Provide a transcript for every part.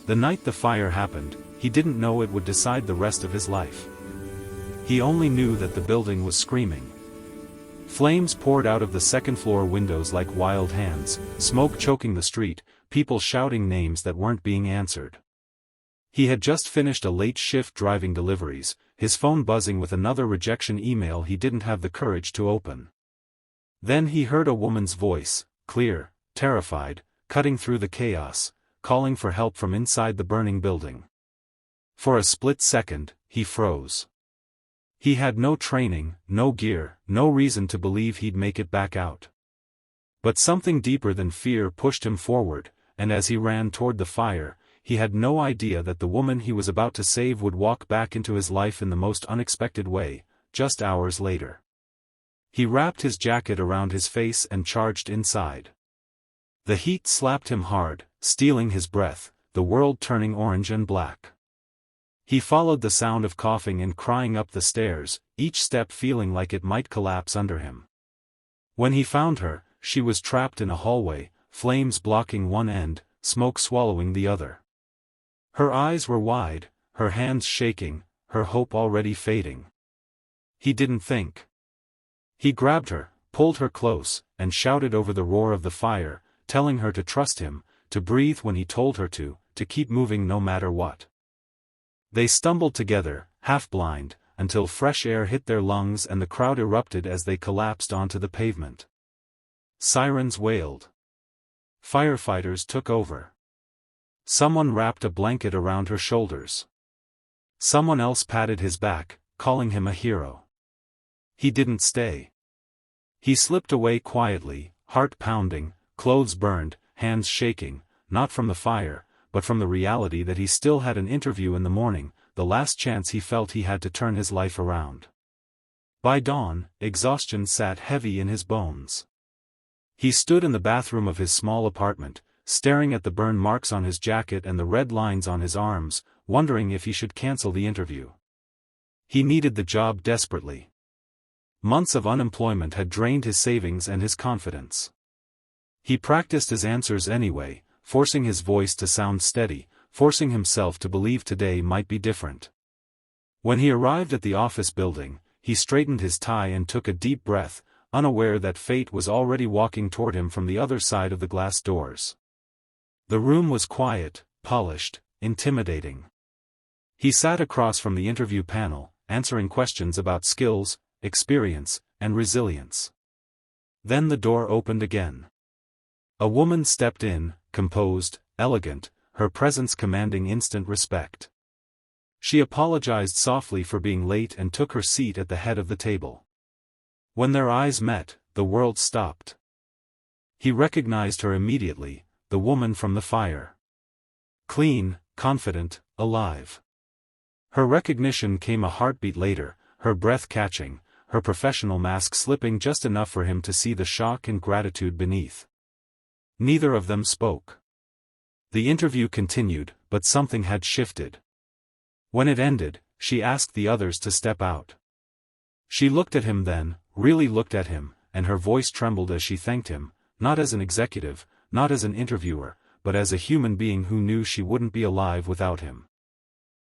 The night the fire happened, he didn't know it would decide the rest of his life. He only knew that the building was screaming. Flames poured out of the second-floor windows like wild hands, smoke choking the street, people shouting names that weren't being answered. He had just finished a late shift driving deliveries, his phone buzzing with another rejection email he didn't have the courage to open. Then he heard a woman's voice, clear, terrified, cutting through the chaos, calling for help from inside the burning building. For a split second, he froze. He had no training, no gear, no reason to believe he'd make it back out. But something deeper than fear pushed him forward, and as he ran toward the fire, he had no idea that the woman he was about to save would walk back into his life in the most unexpected way, just hours later. He wrapped his jacket around his face and charged inside. The heat slapped him hard, stealing his breath, the world turning orange and black. He followed the sound of coughing and crying up the stairs, each step feeling like it might collapse under him. When he found her, she was trapped in a hallway, flames blocking one end, smoke swallowing the other. Her eyes were wide, her hands shaking, her hope already fading. He didn't think. He grabbed her, pulled her close, and shouted over the roar of the fire, telling her to trust him, to breathe when he told her to keep moving no matter what. They stumbled together, half-blind, until fresh air hit their lungs and the crowd erupted as they collapsed onto the pavement. Sirens wailed. Firefighters took over. Someone wrapped a blanket around her shoulders. Someone else patted his back, calling him a hero. He didn't stay. He slipped away quietly, heart pounding, clothes burned, hands shaking, not from the fire, but from the reality that he still had an interview in the morning, the last chance he felt he had to turn his life around. By dawn, exhaustion sat heavy in his bones. He stood in the bathroom of his small apartment, staring at the burn marks on his jacket and the red lines on his arms, wondering if he should cancel the interview. He needed the job desperately. Months of unemployment had drained his savings and his confidence. He practiced his answers anyway, forcing his voice to sound steady, forcing himself to believe today might be different. When he arrived at the office building, he straightened his tie and took a deep breath, unaware that fate was already walking toward him from the other side of the glass doors. The room was quiet, polished, intimidating. He sat across from the interview panel, answering questions about skills, experience, and resilience. Then the door opened again. A woman stepped in, composed, elegant, her presence commanding instant respect. She apologized softly for being late and took her seat at the head of the table. When their eyes met, the world stopped. He recognized her immediately, the woman from the fire. Clean, confident, alive. Her recognition came a heartbeat later, her breath catching, her professional mask slipping just enough for him to see the shock and gratitude beneath. Neither of them spoke. The interview continued, but something had shifted. When it ended, she asked the others to step out. She looked at him then, really looked at him, and her voice trembled as she thanked him, not as an executive, not as an interviewer, but as a human being who knew she wouldn't be alive without him.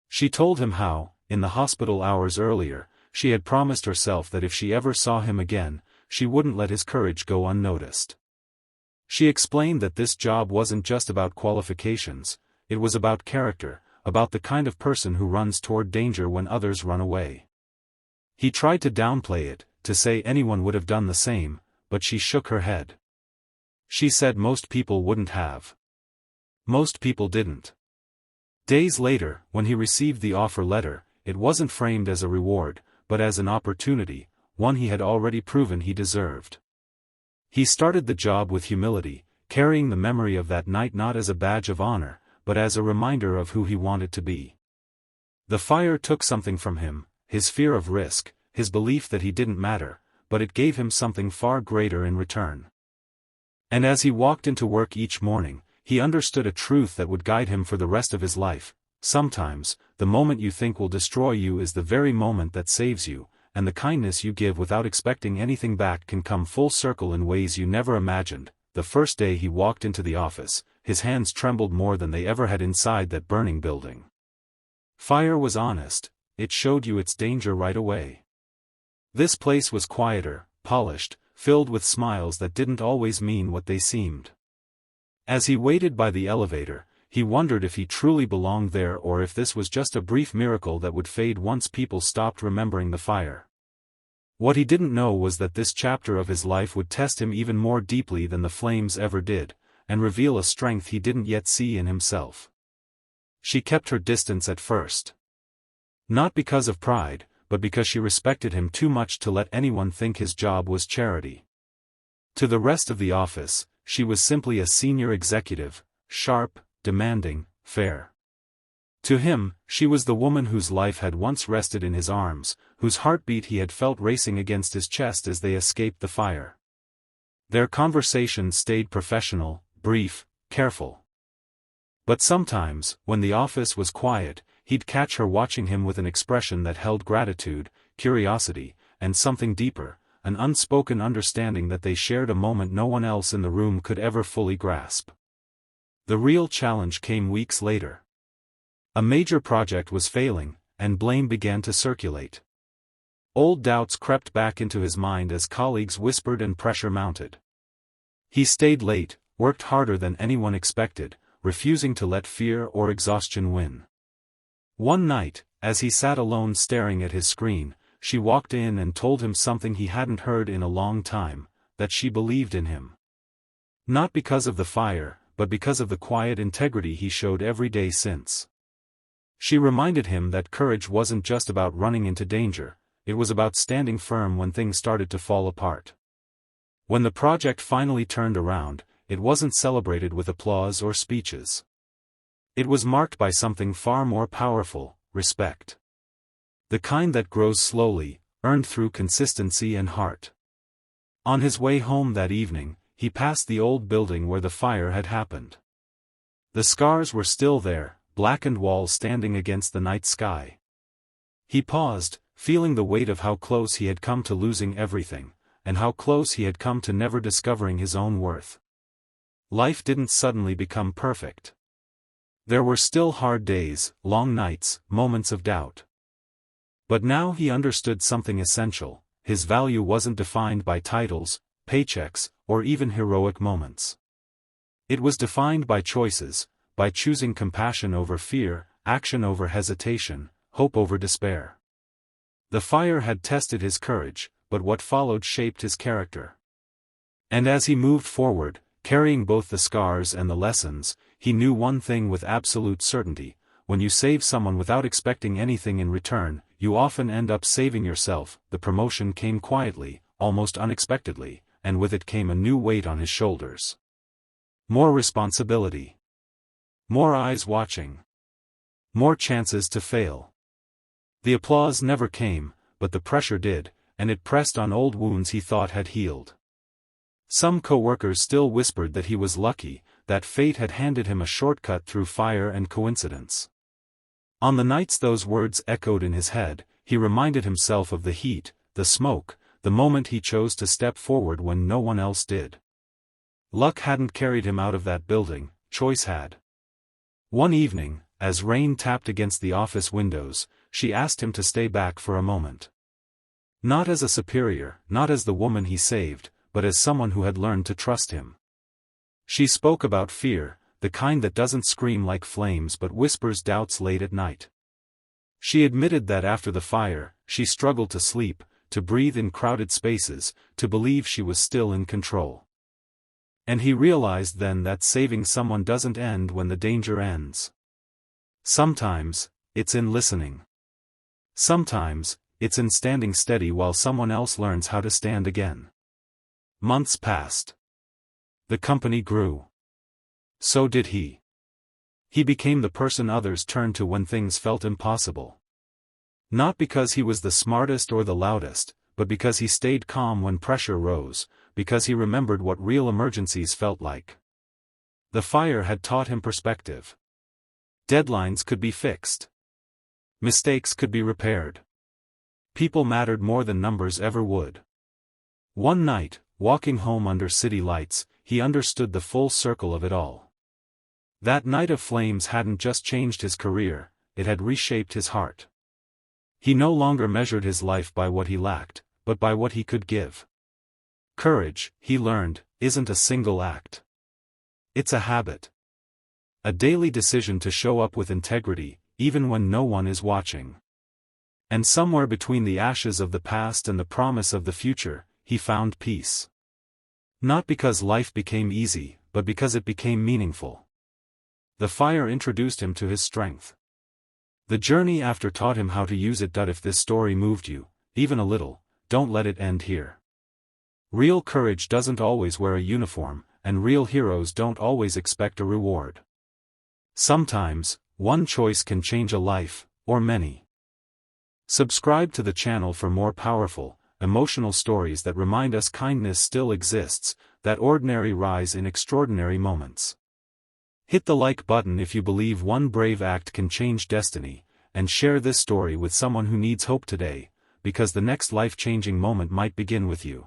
She told him how, in the hospital hours earlier, she had promised herself that if she ever saw him again, she wouldn't let his courage go unnoticed. She explained that this job wasn't just about qualifications, it was about character, about the kind of person who runs toward danger when others run away. He tried to downplay it, to say anyone would have done the same, but she shook her head. She said most people wouldn't have. Most people didn't. Days later, when he received the offer letter, it wasn't framed as a reward, but as an opportunity, one he had already proven he deserved. He started the job with humility, carrying the memory of that night not as a badge of honor, but as a reminder of who he wanted to be. The fire took something from him, his fear of risk, his belief that he didn't matter, but it gave him something far greater in return. And as he walked into work each morning, he understood a truth that would guide him for the rest of his life. Sometimes, the moment you think will destroy you is the very moment that saves you, and the kindness you give without expecting anything back can come full circle in ways you never imagined. The first day he walked into the office, his hands trembled more than they ever had inside that burning building. Fire was honest, it showed you its danger right away. This place was quieter, polished, filled with smiles that didn't always mean what they seemed. As he waited by the elevator, he wondered if he truly belonged there or if this was just a brief miracle that would fade once people stopped remembering the fire. What he didn't know was that this chapter of his life would test him even more deeply than the flames ever did, and reveal a strength he didn't yet see in himself. She kept her distance at first. Not because of pride, but because she respected him too much to let anyone think his job was charity. To the rest of the office, she was simply a senior executive, sharp, demanding, fair. To him, she was the woman whose life had once rested in his arms, whose heartbeat he had felt racing against his chest as they escaped the fire. Their conversation stayed professional, brief, careful. But sometimes, when the office was quiet, he'd catch her watching him with an expression that held gratitude, curiosity, and something deeper, an unspoken understanding that they shared a moment no one else in the room could ever fully grasp. The real challenge came weeks later. A major project was failing, and blame began to circulate. Old doubts crept back into his mind as colleagues whispered and pressure mounted. He stayed late, worked harder than anyone expected, refusing to let fear or exhaustion win. One night, as he sat alone staring at his screen, she walked in and told him something he hadn't heard in a long time, that she believed in him. Not because of the fire, but because of the quiet integrity he showed every day since. She reminded him that courage wasn't just about running into danger, it was about standing firm when things started to fall apart. When the project finally turned around, it wasn't celebrated with applause or speeches. It was marked by something far more powerful, respect. The kind that grows slowly, earned through consistency and heart. On his way home that evening, he passed the old building where the fire had happened. The scars were still there, blackened walls standing against the night sky. He paused, feeling the weight of how close he had come to losing everything, and how close he had come to never discovering his own worth. Life didn't suddenly become perfect. There were still hard days, long nights, moments of doubt. But now he understood something essential: his value wasn't defined by titles, paychecks, or even heroic moments. It was defined by choices, by choosing compassion over fear, action over hesitation, hope over despair. The fire had tested his courage, but what followed shaped his character. And as he moved forward, carrying both the scars and the lessons, he knew one thing with absolute certainty: when you save someone without expecting anything in return, you often end up saving yourself. The promotion came quietly, almost unexpectedly, and with it came a new weight on his shoulders. More responsibility. More eyes watching. More chances to fail. The applause never came, but the pressure did, and it pressed on old wounds he thought had healed. Some co-workers still whispered that he was lucky, that fate had handed him a shortcut through fire and coincidence. On the nights those words echoed in his head, he reminded himself of the heat, the smoke, the moment he chose to step forward when no one else did. Luck hadn't carried him out of that building, choice had. One evening, as rain tapped against the office windows, she asked him to stay back for a moment. Not as a superior, not as the woman he saved, but as someone who had learned to trust him. She spoke about fear, the kind that doesn't scream like flames but whispers doubts late at night. She admitted that after the fire, she struggled to sleep, to breathe in crowded spaces, to believe she was still in control. And he realized then that saving someone doesn't end when the danger ends. Sometimes, it's in listening. Sometimes, it's in standing steady while someone else learns how to stand again. Months passed. The company grew. So did he. He became the person others turned to when things felt impossible. Not because he was the smartest or the loudest, but because he stayed calm when pressure rose, because he remembered what real emergencies felt like. The fire had taught him perspective. Deadlines could be fixed. Mistakes could be repaired. People mattered more than numbers ever would. One night, walking home under city lights, he understood the full circle of it all. That night of flames hadn't just changed his career, it had reshaped his heart. He no longer measured his life by what he lacked, but by what he could give. Courage, he learned, isn't a single act. It's a habit. A daily decision to show up with integrity, even when no one is watching. And somewhere between the ashes of the past and the promise of the future, he found peace. Not because life became easy, but because it became meaningful. The fire introduced him to his strength. The journey after taught him how to use it. If this story moved you, even a little, don't let it end here. Real courage doesn't always wear a uniform, and real heroes don't always expect a reward. Sometimes, one choice can change a life, or many. Subscribe to the channel for more powerful, emotional stories that remind us kindness still exists, that ordinary rise in extraordinary moments. Hit the like button if you believe one brave act can change destiny, and share this story with someone who needs hope today, because the next life-changing moment might begin with you.